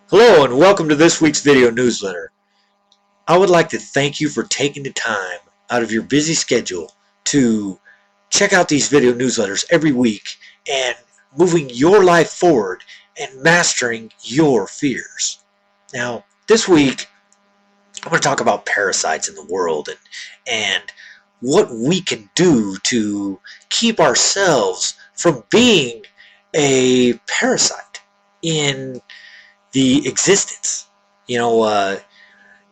Hello and welcome to this week's video newsletter. I would like to thank you for taking the time out of your busy schedule to check out these video newsletters every week and moving your life forward and mastering your fears. Now, this week I'm going to talk about parasites in the world and what we can do to keep ourselves from being a parasite in the existence. You know, I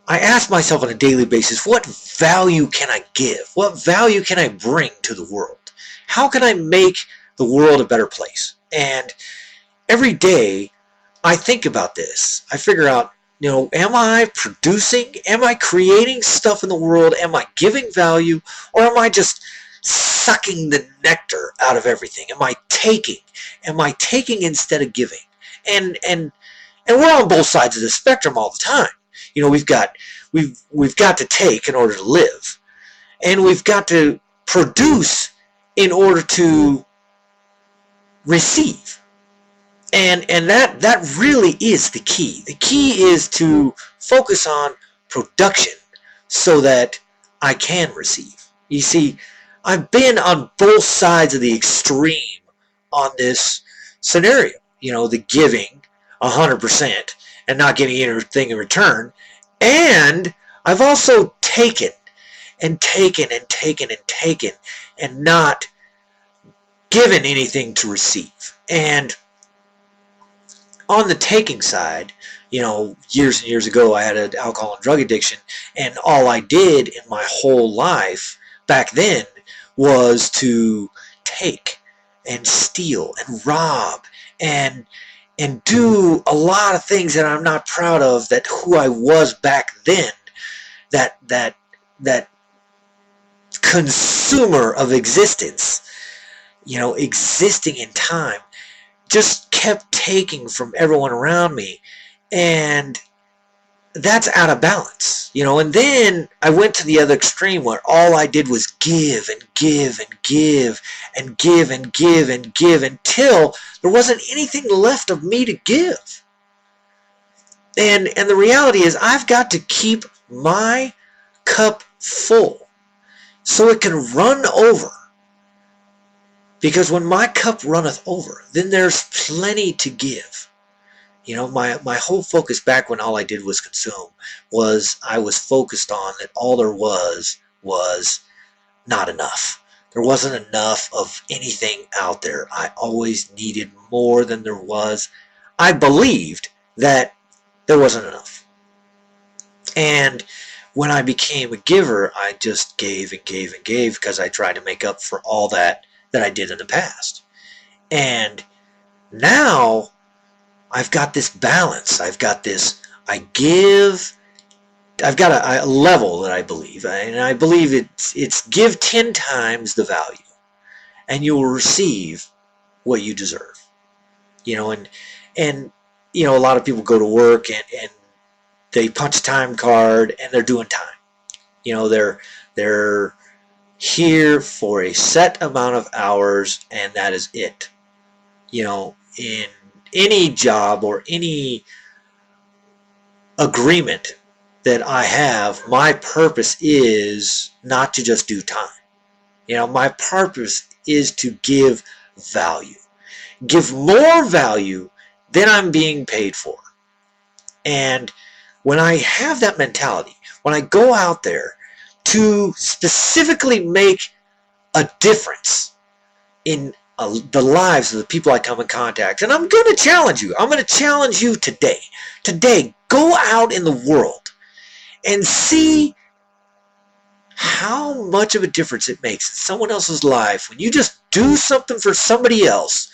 ask myself on a daily basis, what value can I give? What value can I bring to the world? How can I make the world a better place? And every day I think about this. I figure out, am I producing? Am I creating stuff in the world? Am I giving value? Or am I just sucking the nectar out of everything? Am I taking? Am I taking instead of giving? And we're on both sides of the spectrum all the time. We've got to take in order to live, and we've got to produce in order to receive. And that really is the key. The key is to focus on production so that I can receive. You see, I've been on both sides of the extreme on this scenario. The giving 100% and not getting anything in return. And I've also taken and taken and taken and taken and not given anything to receive. And on the taking side, years and years ago I had an alcohol and drug addiction, and all I did in my whole life back then was to take and steal and rob and do a lot of things that I'm not proud of, that who I was back then, that consumer of existence, existing in time, just kept taking from everyone around me, and that's out of balance, and then I went to the other extreme where all I did was give and give and give and give and give and give until there wasn't anything left of me to give. And the reality is I've got to keep my cup full so it can run over. Because when my cup runneth over, then there's plenty to give. My whole focus back when all I did was consume was I was focused on that all there was not enough. There wasn't enough of anything out there. I always needed more than there was. I believed that there wasn't enough. And when I became a giver, I just gave and gave and gave because I tried to make up for all that I did in the past. And now I've got this balance. I've got this, I've got a level that I believe, and I believe it's give 10 times the value, and you will receive what you deserve. And a lot of people go to work and they punch a time card and they're doing time. They're here for a set amount of hours, and that is it. In any job or any agreement that I have, my purpose is not to just do time. My purpose is to give value. Give more value than I'm being paid for. And when I have that mentality, when I go out there to specifically make a difference in the lives of the people I come in contact, and I'm going to challenge you. I'm going to challenge you today. Today, go out in the world and see how much of a difference it makes in someone else's life when you just do something for somebody else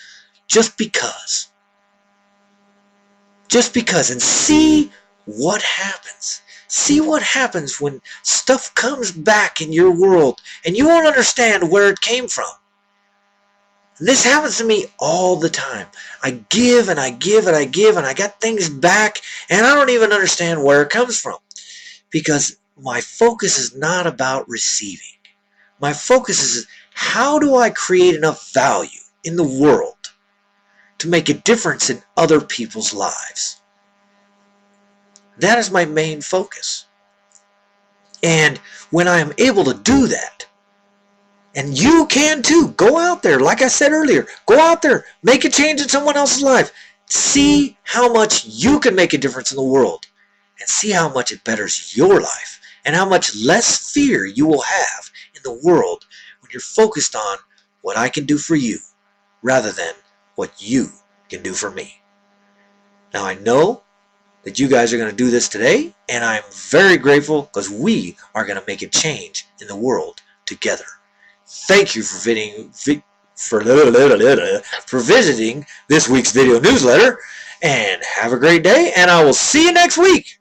just because. Just because, and see what happens. See what happens when stuff comes back in your world and you won't understand where it came from. And this happens to me all the time. I give and I give and I give and I got things back and I don't even understand where it comes from. Because my focus is not about receiving. My focus is how do I create enough value in the world to make a difference in other people's lives? That is my main focus. And when I am able to do that, and you can too, go out there, like I said earlier, go out there, make a change in someone else's life. See how much you can make a difference in the world, and see how much it betters your life, and how much less fear you will have in the world when you're focused on what I can do for you, rather than what you can do for me. Now I know that you guys are going to do this today, and I'm very grateful because we are going to make a change in the world together. Thank you for visiting this week's video newsletter, and have a great day, and I will see you next week.